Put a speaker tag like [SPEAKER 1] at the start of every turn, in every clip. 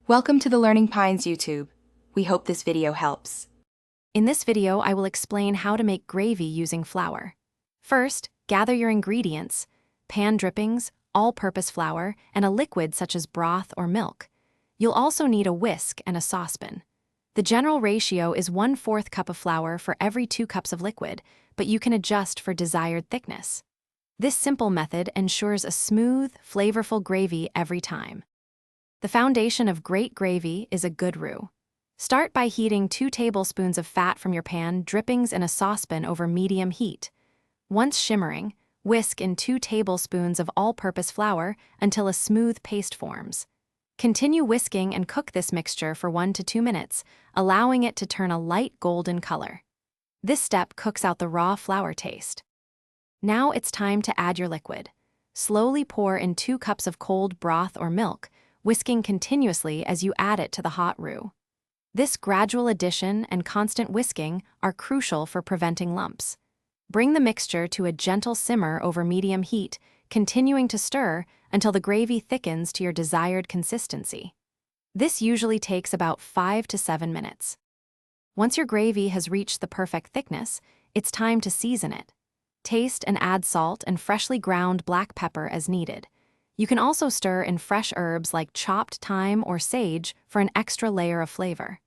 [SPEAKER 1] Welcome to the Learning Pines YouTube. We hope this video helps.
[SPEAKER 2] In this video, I will explain how to make gravy using flour. First, gather your ingredients: pan drippings, all-purpose flour, and a liquid such as broth or milk. You'll also need a whisk and a saucepan. The general ratio is 1/4 cup of flour for every 2 cups of liquid, but you can adjust for desired thickness. This simple method ensures a smooth, flavorful gravy every time. The foundation of great gravy is a good roux. Start by heating 2 tablespoons of fat from your pan drippings in a saucepan over medium heat. Once shimmering, whisk in 2 tablespoons of all-purpose flour until a smooth paste forms. Continue whisking and cook this mixture for 1 to 2 minutes, allowing it to turn a light golden color. This step cooks out the raw flour taste. Now it's time to add your liquid. Slowly pour in 2 cups of cold broth or milk, whisking continuously as you add it to the hot roux. This gradual addition and constant whisking are crucial for preventing lumps. Bring the mixture to a gentle simmer over medium heat, continuing to stir until the gravy thickens to your desired consistency. This usually takes about 5 to 7 minutes. Once your gravy has reached the perfect thickness, it's time to season it. Taste and add salt and freshly ground black pepper as needed. You can also stir in fresh herbs like chopped thyme or sage for an extra layer of flavor.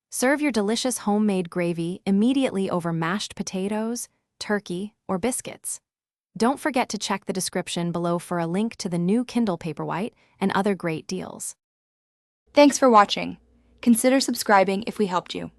[SPEAKER 2] Serve your delicious homemade gravy immediately over mashed potatoes, turkey, or biscuits. Don't forget to check the description below for a link to the new Kindle Paperwhite and other great deals.
[SPEAKER 1] Thanks for watching. Consider subscribing if we helped you.